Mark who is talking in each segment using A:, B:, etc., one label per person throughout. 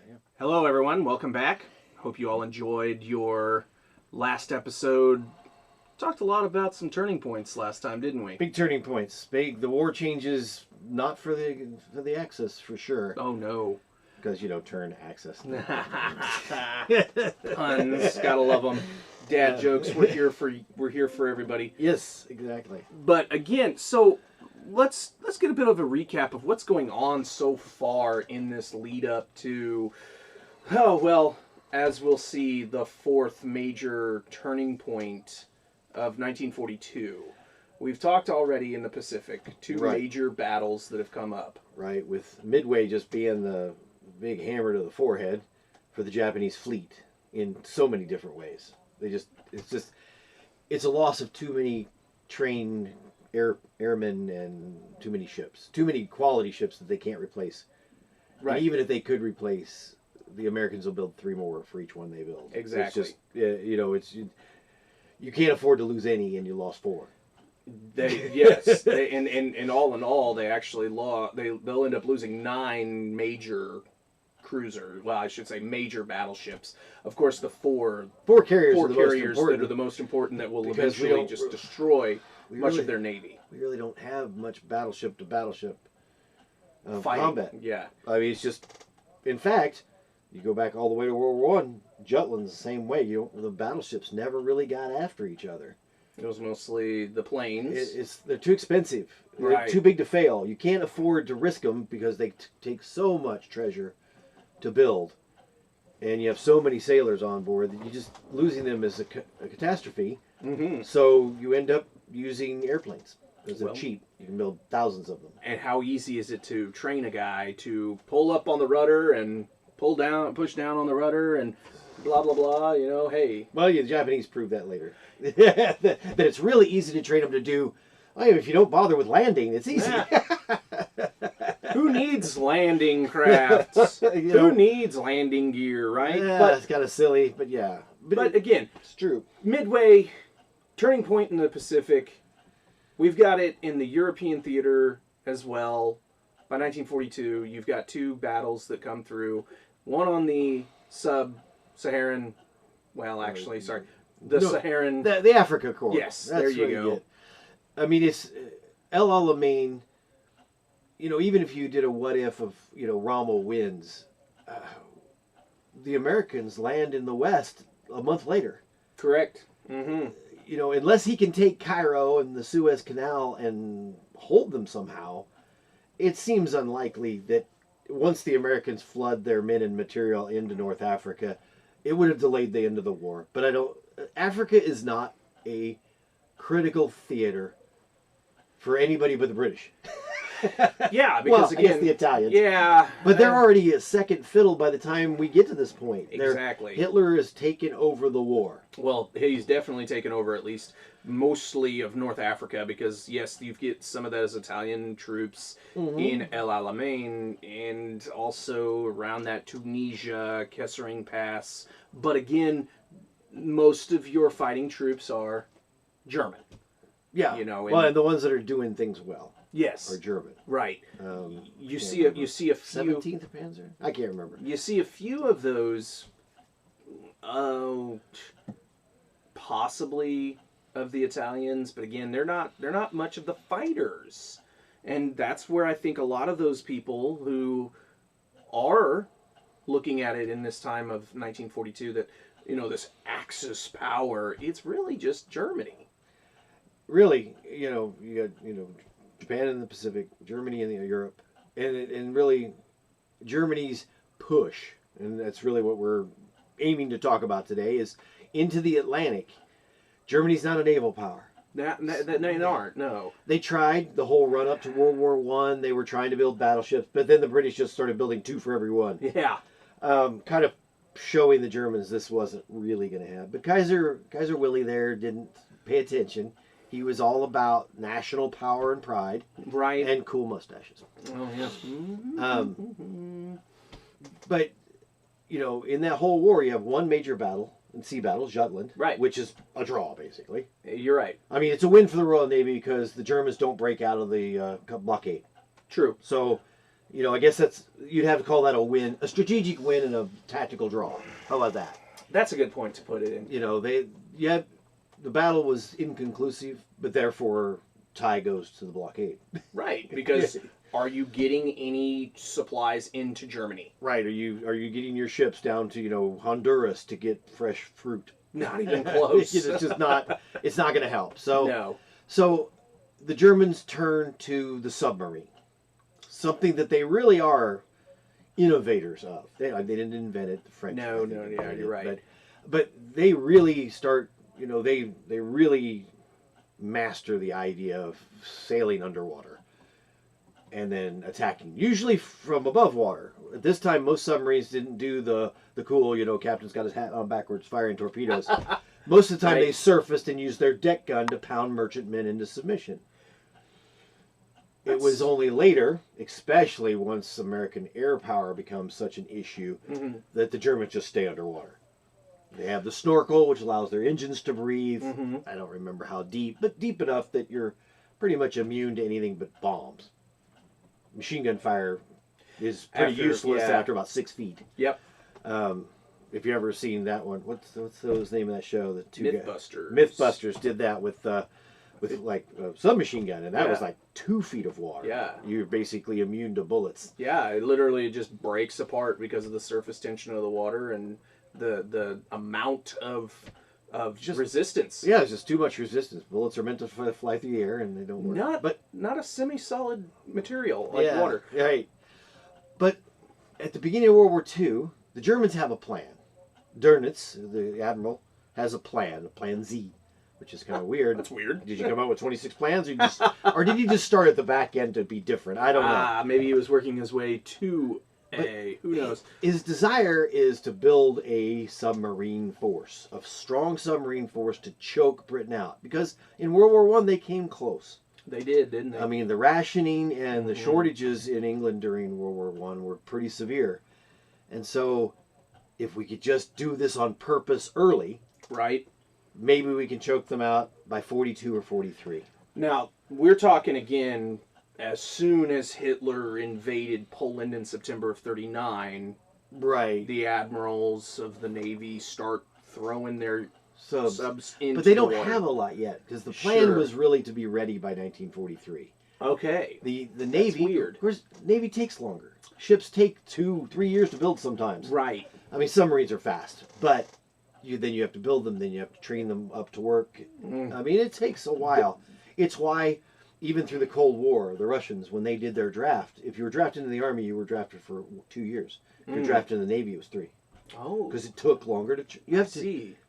A: Yeah.
B: Hello, everyone. Welcome back. Hope you all enjoyed your last episode. Talked a lot about some turning points last time, didn't we?
A: Big turning points. Big. The war changes not for the Axis for sure.
B: Oh no.
A: Because turn Axis.
B: Puns, gotta love them. Dad jokes. We're here for everybody.
A: Yes, exactly.
B: But again, so let's get a bit of a recap of what's going on so far in this lead up to, as we'll see, the fourth major turning point of 1942. We've talked already in the Pacific, two major battles that have come up. Right,
A: with Midway just being the big hammer to the forehead for the Japanese fleet in so many different ways. It's a loss of too many trained airmen and too many ships, too many quality ships that they can't replace. Right. And even if they could replace, the Americans will build 3 more for each one they build.
B: Exactly.
A: It's just, you can't afford to lose any, and you lost 4.
B: And all in all, they actually they'll end up losing 9 major cruiser. Well, I should say major battleships. Of course, the four
A: carriers
B: that are the most important that will eventually just destroy much of their navy.
A: We really don't have much battleship to battleship
B: fighting
A: combat.
B: Yeah,
A: I mean, it's just, in fact, you go back all the way to World War I. Jutland's the same way. The battleships never really got after each other.
B: It was mostly the planes.
A: They're too expensive. They're too big to fail. You can't afford to risk them because they take so much treasure to build, and you have so many sailors on board that you just losing them is a catastrophe.
B: Mm-hmm.
A: So you end up using airplanes because they're cheap. You can build thousands of them.
B: And how easy is it to train a guy to pull up on the rudder and push down on the rudder and blah blah blah? Hey.
A: Well, the Japanese proved that later. that it's really easy to train them to do. If you don't bother with landing, it's easy.
B: Who needs landing crafts? Who needs landing gear, right?
A: Yeah, it's kind of silly, but yeah.
B: But again,
A: it's true.
B: Midway, turning point in the Pacific. We've got it in the European theater as well. By 1942, you've got 2 battles that come through. One on the Saharan. Saharan.
A: The Africa Corps.
B: Yes, there you go.
A: I mean, it's El Alamein. Even if you did a what if of, Rommel wins, the Americans land in the West a month later.
B: Correct. Mm-hmm.
A: Unless he can take Cairo and the Suez Canal and hold them somehow, it seems unlikely that once the Americans flood their men and material into North Africa, it would have delayed the end of the war. But Africa is not a critical theater for anybody but the British.
B: Yeah, because
A: again, I guess the Italians.
B: Yeah,
A: but they're already a second fiddle by the time we get to this point.
B: Exactly.
A: Hitler has taken over the war.
B: Well, he's definitely taken over at least mostly of North Africa because yes, you get some of those Italian troops in El Alamein and also around that Tunisia, Kesselring Pass. But again, most of your fighting troops are German.
A: Yeah. And the ones that are doing things well.
B: Yes,
A: are German.
B: Right. You see a few
A: 17th Panzer. I can't remember.
B: You see a few of those. Possibly of the Italians, but again, they're not much of the fighters, and that's where I think a lot of those people who are looking at it in this time of 1942 that this Axis power, it's really just Germany.
A: Really, you got Japan in the Pacific, Germany in Europe, and really Germany's push, and that's really what we're aiming to talk about today, is into the Atlantic. Germany's not a naval power.
B: They aren't, no.
A: They tried the whole run up to World War I. They were trying to build battleships, but then the British just started building 2 for every one.
B: Yeah.
A: Kind of showing the Germans this wasn't really going to happen. But Kaiser Willie there didn't pay attention. He was all about national power and pride.
B: Right.
A: And cool mustaches.
B: Oh, yeah.
A: But, in that whole war, you have one major battle, and sea battle, Jutland.
B: Right.
A: Which is a draw, basically.
B: You're right.
A: I mean, it's a win for the Royal Navy because the Germans don't break out of the blockade.
B: True.
A: So You know, I guess you'd have to call that a win, a strategic win and a tactical draw. How about that?
B: That's a good point to put it in.
A: You know, the battle was inconclusive, but therefore tie goes to the blockade.
B: Right, because are you getting any supplies into Germany?
A: Right. Are you getting your ships down to Honduras to get fresh fruit?
B: Not even close.
A: It's just not. It's not going to help. So
B: No.
A: So the Germans turn to the submarine, something that they really are innovators of. They didn't invent it. The French.
B: No, yeah, you're right.
A: But they really start. They really master the idea of sailing underwater and then attacking, usually from above water. At this time, most submarines didn't do the cool, captain's got his hat on backwards, firing torpedoes. Most of the time,
B: Right.
A: they surfaced and used their deck gun to pound merchantmen into submission. It was only later, especially once American air power becomes such an issue, that the Germans just stay underwater. They have the snorkel, which allows their engines to breathe. I don't remember how deep, but deep enough that you're pretty much immune to anything but bombs. Machine gun fire is pretty useless after about 6 feet.
B: Yep.
A: If you ever seen that one, what's the name of that show? The two
B: Mythbusters.
A: Mythbusters did that with like a submachine gun, and that was like 2 feet of water.
B: Yeah.
A: You're basically immune to bullets.
B: Yeah, it literally just breaks apart because of the surface tension of the water and the amount of just resistance.
A: Yeah, it's just too much resistance. Bullets are meant to fly through the air, and they don't work.
B: Not a semi-solid material like water.
A: Right. But at the beginning of World War II, the Germans have a plan. Dönitz, the admiral, has a plan Z, which is kind of weird.
B: That's weird.
A: Did you come out with 26 plans, or did he just start at the back end to be different? I don't know.
B: Maybe he was working his way to who knows?
A: His desire is to build a submarine force, a strong submarine force to choke Britain out. Because in World War I, they came close.
B: They did, didn't they?
A: I mean, the rationing and the shortages in England during World War I were pretty severe. And so, if we could just do this on purpose early,
B: right?
A: Maybe we can choke them out by 42 or 43.
B: Now, we're talking again, as soon as Hitler invaded Poland in September of 39,
A: right?
B: The admirals of the Navy start throwing their subs into
A: but they don't
B: the water.
A: have a lot yet, because the plan was really to be ready by 1943.
B: Okay.
A: The Navy,
B: that's weird.
A: Of course, Navy takes longer. Ships take 2-3 years to build sometimes.
B: Right.
A: I mean, submarines are fast, but then you have to build them, then you have to train them up to work. I mean, it takes a while. It's why, even through the Cold War, the Russians, when they did their draft, if you were drafted into the Army, you were drafted for 2 years. If you were drafted in the Navy, it was 3.
B: Oh.
A: Because it took longer to...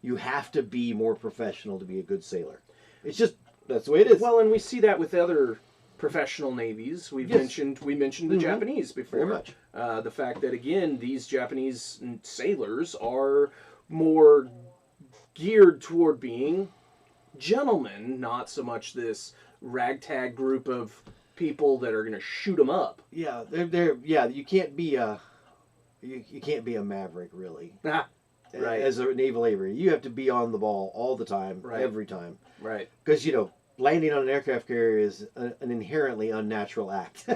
A: You have to be more professional to be a good sailor. It's just, that's the way it is.
B: Well, and we see that with other professional navies. We mentioned the Japanese before.
A: Very much.
B: The fact that, again, these Japanese sailors are more geared toward being gentlemen, not so much this ragtag group of people that are going to shoot them up.
A: Yeah, you can't be a maverick, really.
B: Right.
A: As a naval aviator, you have to be on the ball all the time, every time.
B: Right.
A: Because, landing on an aircraft carrier is an inherently unnatural act.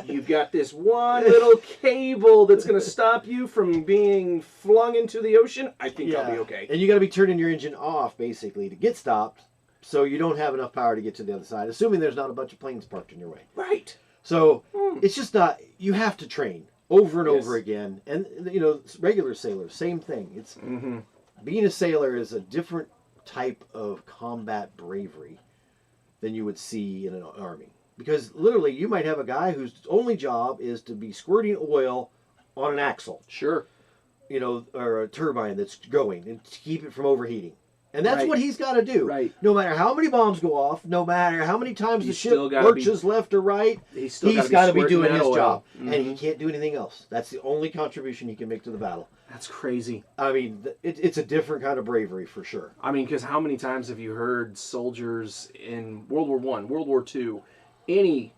B: You've got this one little cable that's going to stop you from being flung into the ocean. I think I'll be okay.
A: And you got to be turning your engine off, basically, to get stopped, so you don't have enough power to get to the other side, assuming there's not a bunch of planes parked in your way.
B: Right.
A: So it's just not, you have to train over and over again. And, regular sailors, same thing. It's being a sailor is a different type of combat bravery than you would see in an army. Because literally, you might have a guy whose only job is to be squirting oil on an axle.
B: Sure.
A: Or a turbine that's going, and to keep it from overheating. And that's
B: Right.
A: what he's got to do.
B: Right.
A: No matter how many bombs go off, no matter how many times the
B: He's
A: ship
B: still gotta
A: lurches left or right,
B: He's
A: got to be doing
B: squirting
A: his
B: that oil.
A: job. And he can't do anything else. That's the only contribution he can make to the battle.
B: That's crazy.
A: I mean, it's a different kind of bravery for sure.
B: I mean, because how many times have you heard soldiers in World War I, World War II, any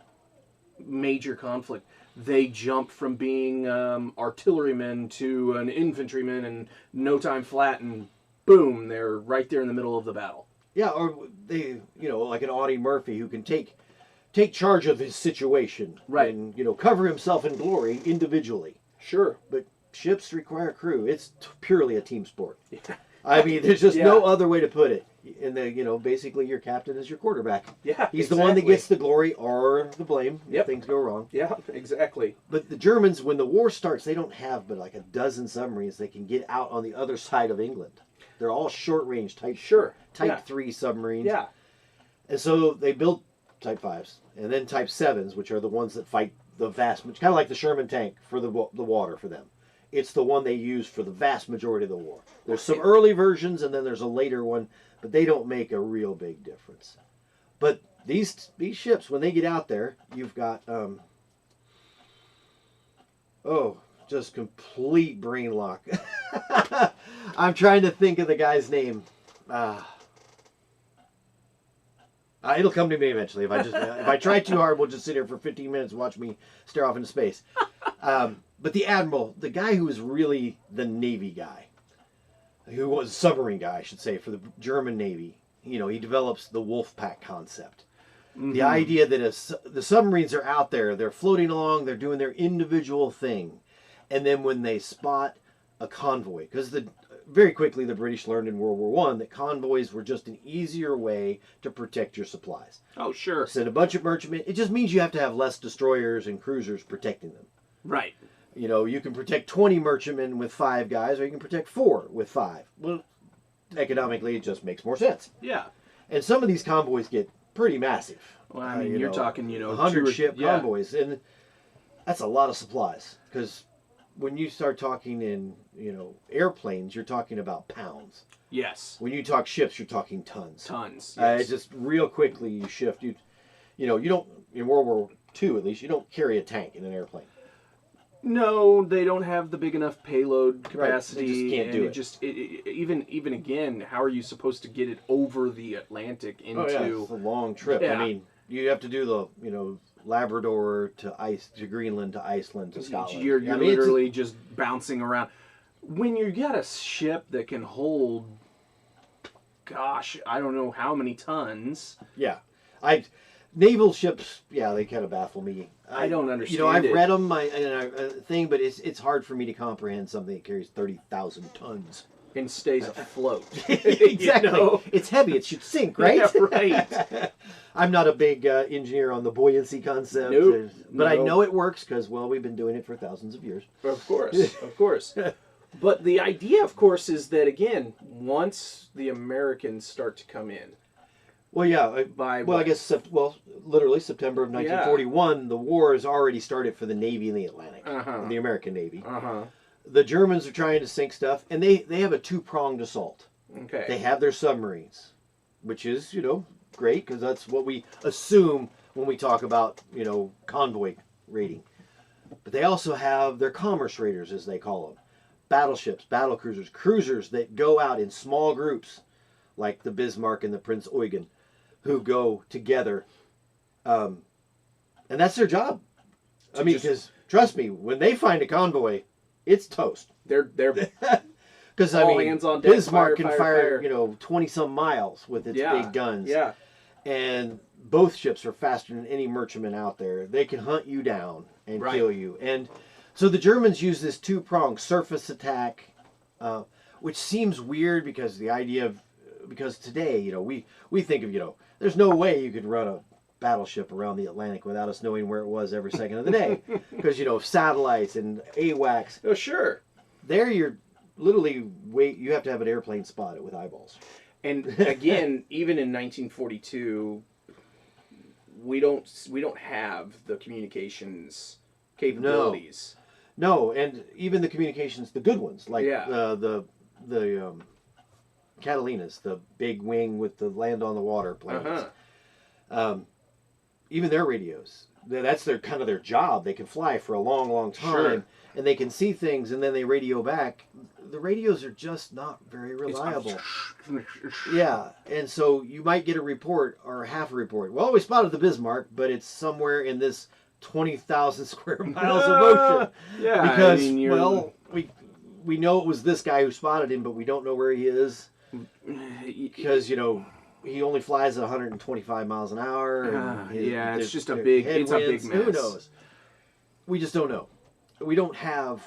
B: major conflict, they jump from being artillerymen to an infantryman in no time flat, and boom, they're right there in the middle of the battle.
A: Yeah, or they, like an Audie Murphy who can take take charge of his situation,
B: Right.
A: and cover himself in glory individually.
B: Sure.
A: But ships require crew. It's purely a team sport. I mean, there's just no other way to put it. And basically your captain is your quarterback.
B: Yeah,
A: he's the one that gets the glory or the blame if things go wrong.
B: Yeah, exactly.
A: But the Germans, when the war starts, they don't have but like a dozen submarines that can get out on the other side of England. They're all short-range type, Type 3 submarines.
B: Yeah.
A: And so they built Type 5s and then Type 7s, which are the ones that fight the vast, kind of like the Sherman tank for the water for them. It's the one they use for the vast majority of the war. There's some early versions and then there's a later one, but they don't make a real big difference. But these ships, when they get out there, you've got just complete brain lock. I'm trying to think of the guy's name. It'll come to me eventually. If I try too hard, we'll just sit here for 15 minutes and watch me stare off into space. But the admiral, the guy who was really the Navy guy, who was a submarine guy, I should say, for the German Navy, he develops the wolf pack concept. Mm-hmm. The idea that the submarines are out there, they're floating along, they're doing their individual thing. And then when they spot a convoy, because very quickly the British learned in World War I that convoys were just an easier way to protect your supplies.
B: Oh, sure.
A: Send a bunch of merchantmen. It just means you have to have less destroyers and cruisers protecting them.
B: Right.
A: You can protect 20 merchantmen with 5 guys, or you can protect 4 with 5. Well, economically, it just makes more sense.
B: Yeah.
A: And some of these convoys get pretty massive.
B: Well, I mean, you're talking,
A: 100 ship convoys, and that's a lot of supplies. Because when you start talking in, airplanes, you're talking about pounds.
B: Yes.
A: When you talk ships, you're talking tons.
B: Tons. Yes.
A: Just real quickly you shift. You don't, in World War II at least, you don't carry a tank in an airplane.
B: No, they don't have the big enough payload capacity.
A: Right. They just can't do it.
B: Even again, how are you supposed to get it over the Atlantic into?
A: Oh, yeah, it's a long trip.
B: Yeah.
A: I mean, you have to do the Labrador to Greenland to Iceland to Scotland.
B: You're literally just bouncing around. When you got a ship that can hold, gosh, I don't know how many tons.
A: Yeah, naval ships, they kind of baffle me.
B: I don't understand.
A: I've read them in a thing, but it's hard for me to comprehend something that carries 30,000 tons
B: and stays afloat.
A: Exactly. It's heavy. It should sink, right?
B: Yeah, right.
A: I'm not a big engineer on the buoyancy concept, but I know it works because, we've been doing it for thousands of years.
B: Of course, of course. But the idea, of course, is that, again, once the Americans start to come in,
A: literally September of 1941, the war has already started for the Navy in the Atlantic, the American Navy. The Germans are trying to sink stuff, and they have a 2-pronged assault.
B: Okay.
A: They have their submarines, which is, great, because that's what we assume when we talk about, convoy raiding. But they also have their commerce raiders, as they call them. Battleships, battle cruisers that go out in small groups, like the Bismarck and the Prince Eugen, who go together. And that's their job. Because, trust me, when they find a convoy, it's toast.
B: They're
A: because
B: hands on deck,
A: Bismarck can fire 20-some miles with its big guns.
B: Yeah.
A: And both ships are faster than any merchantman out there. They can hunt you down and kill you. And so the Germans use this 2-pronged surface attack, which seems weird because because today, we think of, there's no way you could run a battleship around the Atlantic without us knowing where it was every second of the day. Because, satellites and AWACS.
B: Oh, sure.
A: There you're literally, you have to have an airplane spotted with eyeballs.
B: And again, even in 1942, we don't have the communications capabilities.
A: No, and even the communications, the good ones, like the Catalinas, the big wing with the land on the water planes. Even their radios, that's their job. They can fly for a long, long time, and they can see things, and then they radio back. The radios are just not very reliable. Yeah, and so you might get a report or half a report. Well, we spotted the Bismarck, but it's somewhere in this 20,000 square miles of ocean.
B: Yeah,
A: because we know it was this guy who spotted him, but we don't know where he is. Because he only flies at 125 miles an hour.
B: Yeah, it's just a
A: there's
B: big, it's a big
A: headwinds.
B: mess.
A: Who knows? We just don't know. We don't have.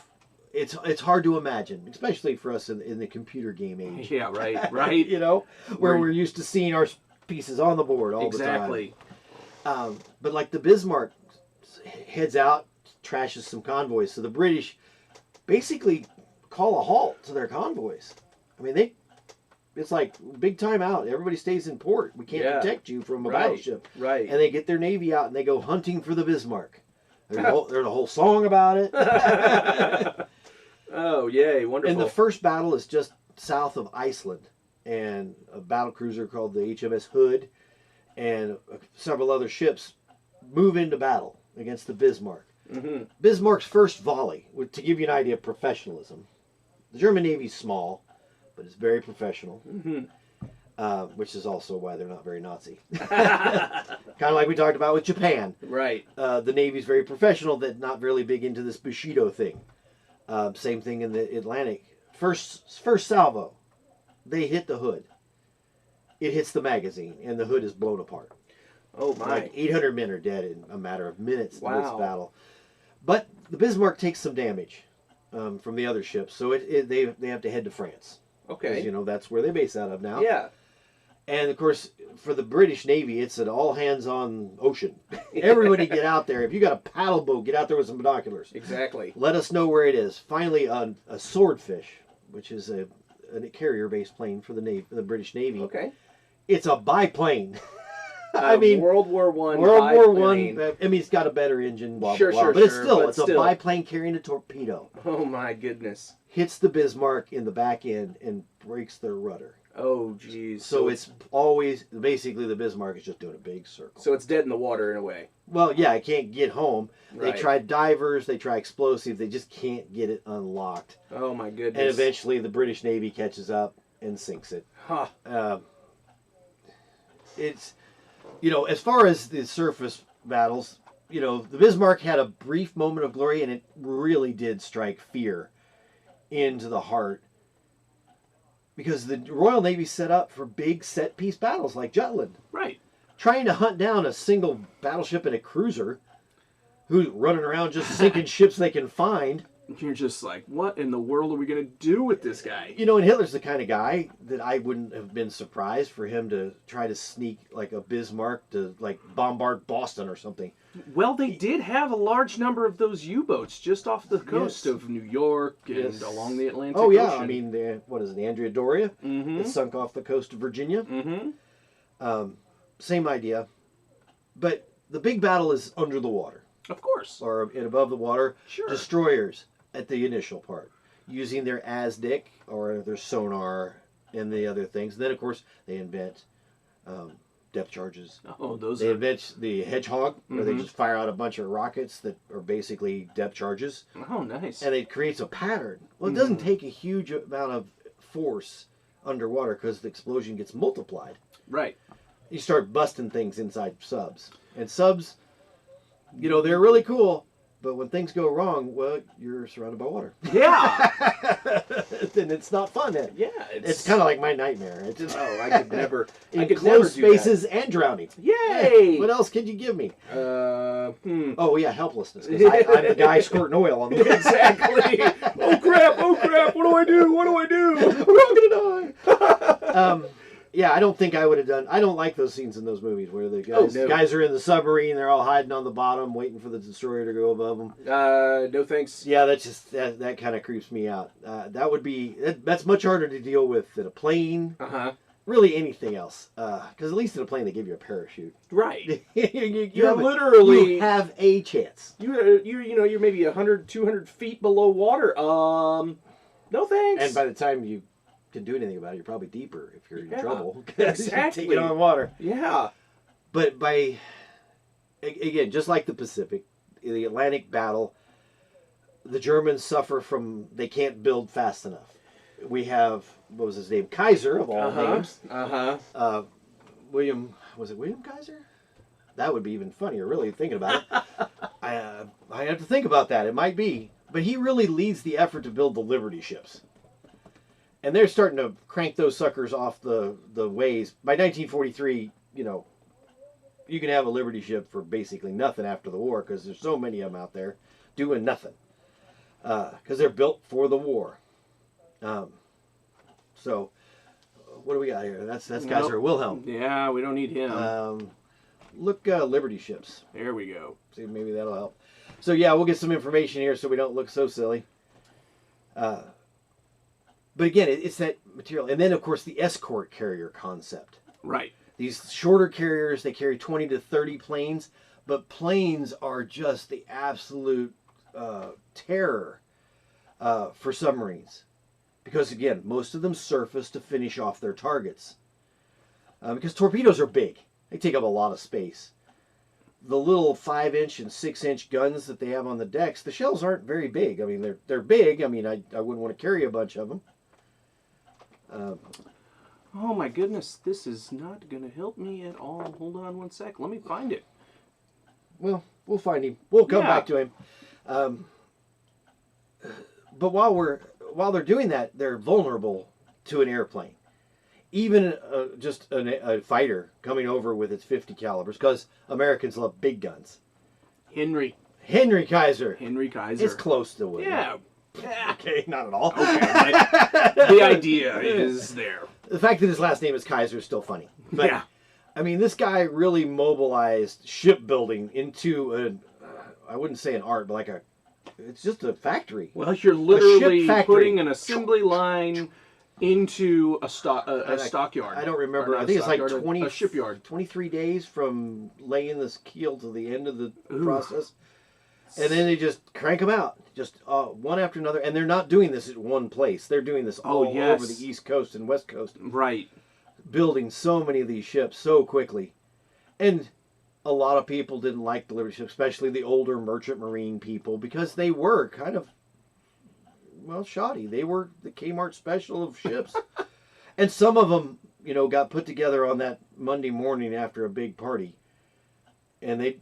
A: It's hard to imagine, especially for us in the computer game age.
B: Yeah, right.
A: You know, where we're used to seeing our pieces on the board all
B: Exactly.
A: the time. But like the Bismarck heads out, trashes some convoys. So the British basically call a halt to their convoys. I mean, it's like big time out. Everybody stays in port. We can't protect you from a battleship.
B: Right.
A: And they get their navy out and they go hunting for the Bismarck. There's a whole song about it.
B: Oh, yay, wonderful.
A: And the first battle is just south of Iceland. And a battle cruiser called the HMS Hood and several other ships move into battle against the Bismarck.
B: Mm-hmm.
A: Bismarck's first volley, to give you an idea of professionalism, the German Navy's small, but it's very professional, which is also why they're not very Nazi. Kind of like we talked about with Japan.
B: Right.
A: The Navy's very professional, that not really big into this Bushido thing. Same thing in the Atlantic. First salvo, they hit the hood. It hits the magazine, and the hood is blown apart.
B: Oh my!
A: Like 800 men are dead in a matter of minutes in this
B: Wow.
A: battle. But the Bismarck takes some damage from the other ships, so they have to head to France.
B: Okay.
A: You know, that's where they base out of now.
B: Yeah.
A: And of course, for the British Navy, it's an all hands on ocean. Everybody get out there. If you got a paddle boat, get out there with some binoculars.
B: Exactly.
A: Let us know where it is. Finally, a Swordfish, which is a carrier-based plane for the British Navy.
B: Okay.
A: It's a biplane. I mean,
B: World War One.
A: World War One. I mean, it's got a better engine, blah
B: Sure,
A: blah blah.
B: sure,
A: But it's
B: sure,
A: still, a biplane carrying a torpedo.
B: Oh my goodness.
A: Hits the Bismarck in the back end and breaks their rudder.
B: Oh geez.
A: So it's always basically the Bismarck is just doing a big circle.
B: So it's dead in the water in a way.
A: Well, yeah, it can't get home.
B: Right.
A: They try divers, they try explosives, they just can't get it unlocked.
B: Oh my goodness.
A: And eventually, the British Navy catches up and sinks it.
B: Huh.
A: It's, you know, as far as the surface battles, you know, the Bismarck had a brief moment of glory, and it really did strike fear into the heart. Because the Royal Navy set up for big set-piece battles like Jutland.
B: Right.
A: Trying to hunt down a single battleship and a cruiser who's running around just sinking ships they can find.
B: You're just like, what in the world are we going to do with this guy?
A: You know, and Hitler's the kind of guy that I wouldn't have been surprised for him to try to sneak like a Bismarck to like bombard Boston or something.
B: Well, they did have a large number of those U-boats just off the coast of New York and along the Atlantic
A: Ocean.
B: Ocean.
A: I mean, the Andrea Doria?
B: Mm-hmm.
A: It sunk off the coast of Virginia.
B: Mm-hmm.
A: Same idea. But the big battle is under the water.
B: Of course.
A: Or above the water.
B: Sure.
A: Destroyers at the initial part. Using their ASDIC or their sonar and the other things. Then, of course, they invent depth charges.
B: Oh, those
A: They
B: are...
A: invent the Hedgehog, where they just fire out a bunch of rockets that are basically depth charges.
B: Oh, nice.
A: And it creates a pattern. Well, it doesn't take a huge amount of force underwater because the explosion gets multiplied.
B: Right.
A: You start busting things inside subs. And subs, you know, they're really cool. But when things go wrong, well, you're surrounded by water.
B: Yeah.
A: Then it's not fun then.
B: Yeah.
A: It's kind of like my nightmare. It's just,
B: I could never. I
A: in
B: could never
A: closed
B: do that.
A: spaces and drowning.
B: Yay!
A: What else could you give me?
B: Oh
A: yeah, helplessness. 'Cause I'm the guy squirting oil on the
B: exactly. Oh crap! Oh crap! What do I do? What do I do?
A: We're all gonna die. Yeah, I don't think I would have done. I don't like those scenes in those movies where the guys are in the submarine, they're all hiding on the bottom, waiting for the destroyer to go above them.
B: No thanks.
A: Yeah, that's just that kind of creeps me out. That's much harder to deal with than a plane. Really anything else, because at least in a plane they give you a parachute.
B: Right.
A: you have
B: literally
A: you have a chance.
B: You're maybe 100, 200 feet below water. No thanks.
A: And by the time you can do anything about it, you're probably deeper if you're in trouble.
B: Exactly.
A: Taking on water.
B: Yeah.
A: But again, just like the Pacific, the Atlantic battle, the Germans suffer from they can't build fast enough. We have, what was his name? Kaiser, of all names. William Kaiser? That would be even funnier, really, thinking about it. I have to think about that. It might be. But he really leads the effort to build the Liberty ships. and they're starting to crank those suckers off the ways. By 1943, you know, you can have a Liberty ship for basically nothing after the war because there's so many of them out there doing nothing because they're built for the war. So, what do we got here? That's Kaiser Wilhelm.
B: Yeah, we don't need him.
A: Look, Liberty ships.
B: There we go.
A: See, maybe that'll help. So yeah, we'll get some information here so we don't look so silly. But again, it's that material, and then of course the escort carrier concept.
B: Right.
A: These shorter carriers, they carry 20 to 30 planes, but planes are just the absolute terror for submarines. Because again, most of them surface to finish off their targets. Because torpedoes are big. They take up a lot of space. The little 5-inch and 6-inch guns that they have on the decks, the shells aren't very big. I mean, they're big. I mean, I wouldn't want to carry a bunch of them.
B: Oh my goodness, this is not going to help me at all. Hold on one sec. Let me find it.
A: Well, we'll find him. We'll come back to him. But while they're doing that, they're vulnerable to an airplane. Even just a fighter coming over with its 50 calibers, because Americans love big guns.
B: Henry
A: Kaiser.
B: It's
A: close to William.
B: Yeah.
A: Okay, not at all.
B: Okay, but the idea is there.
A: The fact that his last name is Kaiser is still funny. But,
B: yeah.
A: I mean, this guy really mobilized shipbuilding into I wouldn't say an art, but it's just a factory.
B: Well, you're literally putting an assembly line into a stockyard.
A: I don't remember. I think it's like
B: a shipyard.
A: 23 days from laying this keel to the end of the process. And then they just crank them out, just one after another. And they're not doing this at one place. They're doing this all over the East Coast and West Coast.
B: Right.
A: Building so many of these ships so quickly. And a lot of people didn't like the Liberty ships, especially the older merchant marine people, because they were kind of, well, shoddy. They were the Kmart special of ships. And some of them, you know, got put together on that Monday morning after a big party. And they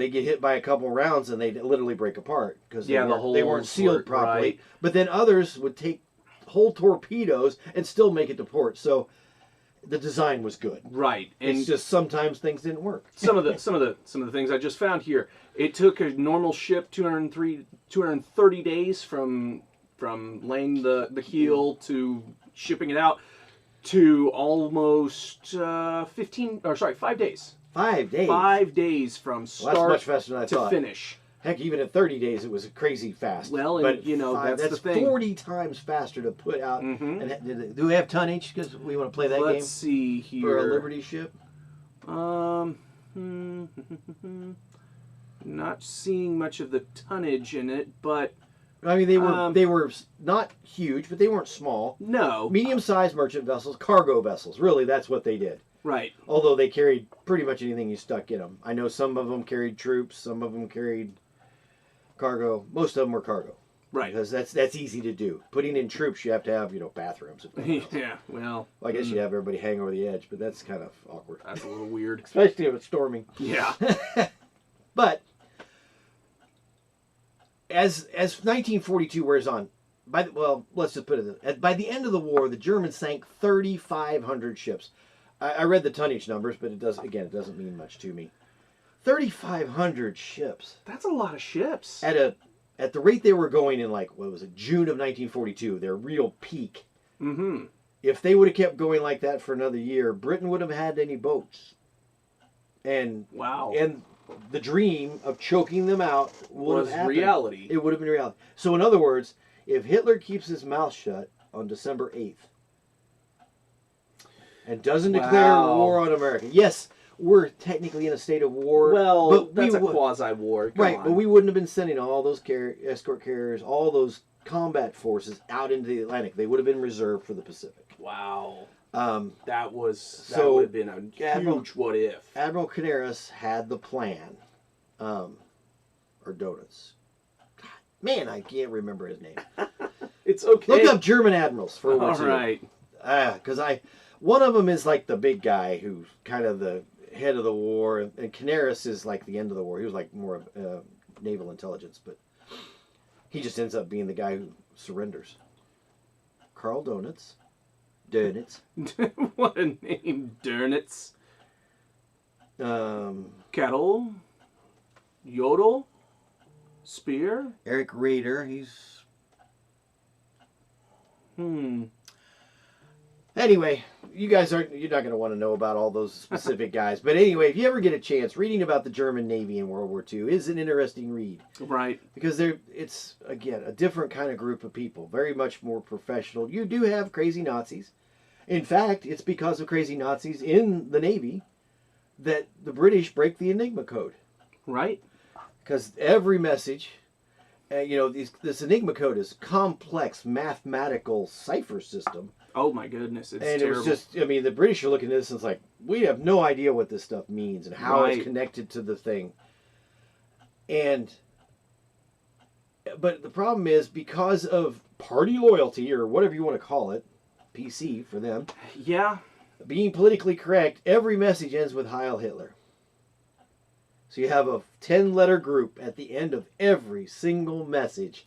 A: get hit by a couple rounds and they literally break apart because they weren't sealed properly. Right. But then others would take whole torpedoes and still make it to port. So the design was good.
B: Right.
A: And it's just sometimes things didn't work.
B: Some of the things I just found here. It took a normal ship 230 days from laying the keel to shipping it out to almost 5 days.
A: 5 days.
B: 5 days from start
A: that's much faster than I thought.
B: Finish.
A: Heck, even at 30 days, it was crazy fast.
B: Well, and but that's the thing.
A: 40 times faster to put out. Mm-hmm. And do we have tonnage? Because we want to play that game.
B: Let's see here.
A: For a Liberty ship.
B: Not seeing much of the tonnage in it, but
A: I mean, they were not huge, but they weren't small.
B: No.
A: Medium-sized merchant vessels, cargo vessels. Really, that's what they did.
B: Right.
A: Although they carried pretty much anything you stuck in them. I know some of them carried troops, some of them carried cargo. Most of them were cargo.
B: Right.
A: Because that's easy to do. Putting in troops, you have to have, bathrooms.
B: Yeah, well.
A: I guess you have everybody hang over the edge, but that's kind of awkward.
B: That's a little weird.
A: Especially if it's storming.
B: Yeah.
A: But as 1942 wears on, let's just put it, by the end of the war, the Germans sank 3,500 ships. I read the tonnage numbers, but it doesn't mean much to me. 3,500 ships.
B: That's a lot of ships.
A: At the rate they were going in, June of 1942, their real peak.
B: Mm-hmm.
A: If they would have kept going like that for another year, Britain wouldn't have had any boats. And
B: wow.
A: And the dream of choking them out would have happened.
B: Reality.
A: It would have been reality. So in other words, if Hitler keeps his mouth shut on December 8th and doesn't declare war on America, yes, we're technically in a state of war.
B: Well,
A: but
B: that's a quasi-war.
A: Right, but we wouldn't have been sending all those escort carriers, all those combat forces out into the Atlantic. They would have been reserved for the Pacific.
B: Wow. That would have been a huge what if.
A: Admiral Canaris had the plan, or donuts. Man, I can't remember his name.
B: It's okay.
A: Look up German admirals for World War II.
B: All right.
A: Because one of them is like the big guy who's kind of the head of the war, and Canaris is like the end of the war. He was like more of naval intelligence, but he just ends up being the guy who surrenders. Karl Donitz. Donitz.
B: What a name, Dernitz. Kettle. Yodel. Spear.
A: Eric Rader. Anyway, you're not going to want to know about all those specific guys. But anyway, if you ever get a chance, reading about the German Navy in World War II is an interesting read.
B: Right.
A: Because it's, again, a different kind of group of people. Very much more professional. You do have crazy Nazis. In fact, it's because of crazy Nazis in the Navy that the British break the Enigma code.
B: Right.
A: Because every message, this Enigma code is a complex mathematical cipher system.
B: Oh my goodness, it's
A: and
B: terrible.
A: It was just, the British are looking at this and it's like, we have no idea what this stuff means and how it's connected to the thing. But the problem is, because of party loyalty, or whatever you want to call it, PC for them.
B: Yeah.
A: Being politically correct, every message ends with Heil Hitler. So you have a 10-letter group at the end of every single message.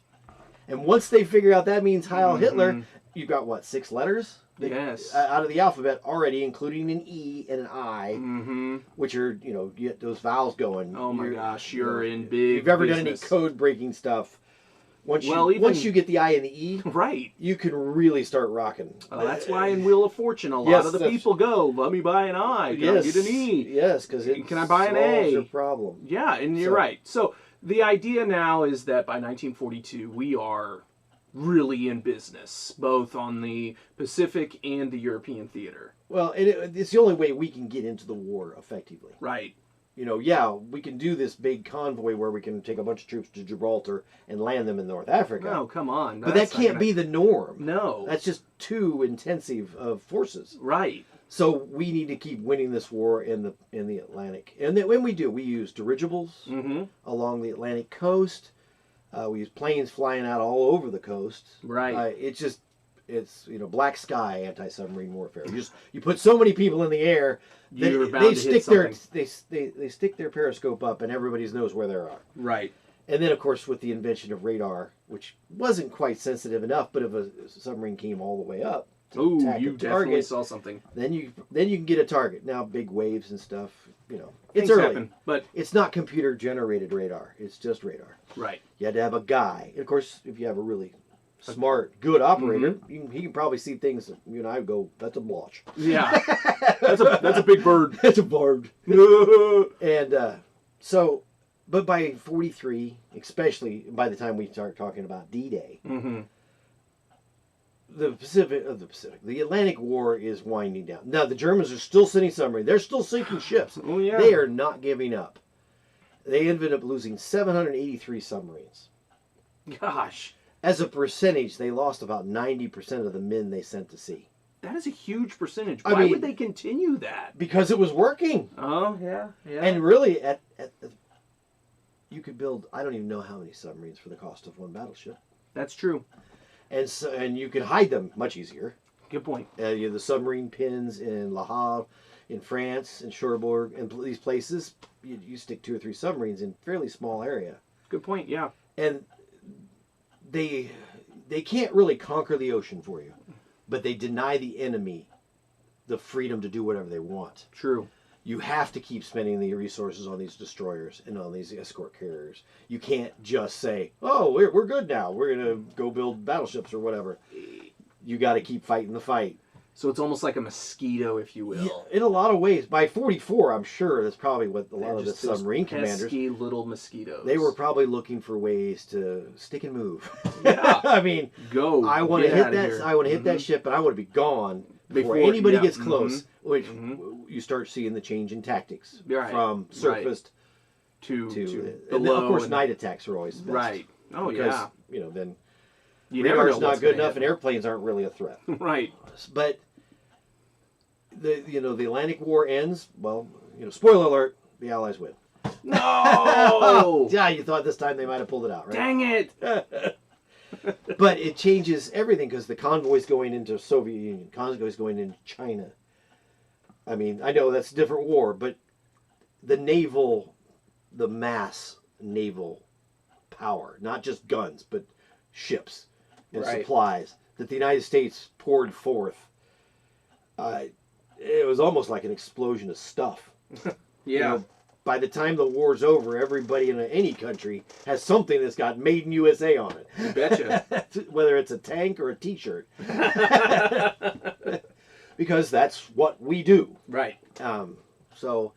A: And once they figure out that means Heil Hitler, you've got, what, 6 letters?
B: Yes.
A: Out of the alphabet already, including an E and an I, which are, you get those vowels going.
B: Oh my gosh, you're in big
A: If you've ever done any
B: business.
A: code-breaking stuff, once you get the I and the E,
B: right,
A: you can really start rocking.
B: That's why in Wheel of Fortune, a lot of the people go, let me buy an I, can I get an E?
A: Yes, because
B: can I buy an A?
A: Your problem.
B: Yeah, and you're right. So the idea now is that by 1942, we are really in business, both on the Pacific and the European theater.
A: Well, it's the only way we can get into the war effectively.
B: Right.
A: We can do this big convoy where we can take a bunch of troops to Gibraltar and land them in North Africa.
B: No, come on.
A: But that can't be the norm.
B: No.
A: That's just too intensive of forces.
B: Right.
A: So we need to keep winning this war in the Atlantic. And then when we do, we use dirigibles along the Atlantic coast. We use planes flying out all over the coast.
B: Right.
A: It's black sky anti-submarine warfare. You put so many people in the air, they stick their periscope up and everybody knows where they are.
B: Right.
A: And then of course with the invention of radar, which wasn't quite sensitive enough, but if a submarine came all the way up to attack a target,
B: definitely saw something.
A: Then you can get a target. Now big waves and stuff, it's
B: Things
A: early,
B: happen, but
A: it's not computer generated radar. It's just radar.
B: Right.
A: You had to have a guy. And of course, if you have a really smart, good operator, he can probably see things that you and I go, that's a blotch.
B: Yeah. that's a big bird.
A: That's a bird. And but by 43, especially by the time we start talking about D-Day, the Atlantic War is winding down. Now, the Germans are still sending submarines. They're still sinking ships.
B: Oh, yeah.
A: They are not giving up. They ended up losing 783 submarines.
B: Gosh.
A: As a percentage, they lost about 90% of the men they sent to sea.
B: That is a huge percentage. Why would they continue that?
A: Because it was working.
B: Oh, yeah.
A: And really, you could build, I don't even know how many submarines for the cost of one battleship.
B: That's true.
A: And you could hide them much easier.
B: Good point.
A: You have the submarine pins in Le Havre, in France, in Cherbourg, and these places. You stick 2 or 3 submarines in a fairly small area.
B: Good point, yeah.
A: And they can't really conquer the ocean for you, but they deny the enemy the freedom to do whatever they want.
B: True.
A: You have to keep spending the resources on these destroyers and on these escort carriers. You can't just say, oh, we're good now. We're going to go build battleships or whatever. You got to keep fighting the fight.
B: So it's almost like a mosquito, if you will.
A: Yeah, in a lot of ways. By 44, I'm sure that's probably what a lot of the submarine commanders...
B: pesky little mosquitoes.
A: They were probably looking for ways to stick and move.
B: Yeah.
A: I mean, I want to hit that. I want to hit that ship, but I want to be gone before anybody gets close. Which you start seeing the change in tactics from surface to and then, of course, night attacks are always best.
B: Right. Oh,
A: because, then
B: radar's
A: not good enough, and airplanes aren't really a threat.
B: Right.
A: But the Atlantic War ends. Well, spoiler alert: the Allies win.
B: No.
A: Yeah, you thought this time they might have pulled it out, right?
B: Dang it.
A: But it changes everything because the convoys going into Soviet Union, convoys going into China. I mean, I know that's a different war, but the mass naval power, not just guns, but ships and supplies, that the United States poured forth, it was almost like an explosion of stuff. You
B: Yeah.
A: know, by the time the war's over, everybody in any country has something that's got "Made in USA" on it.
B: You betcha.
A: Whether it's a tank or a T-shirt, because that's what we do.
B: Right.
A: So,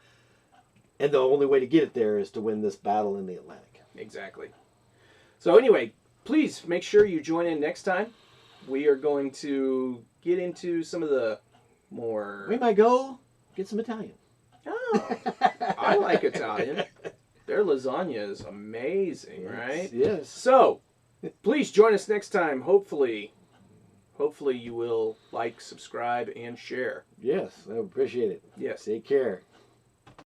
A: and the only way to get it there is to win this battle in the Atlantic.
B: Exactly. So anyway, please make sure you join in next time. We are going to get into some of the more...
A: We might go get some Italian.
B: Oh, I like Italian. Their lasagna is amazing, right?
A: Yes.
B: So, please join us next time. Hopefully you will like, subscribe, and share.
A: Yes, I appreciate it.
B: Yes.
A: Take care.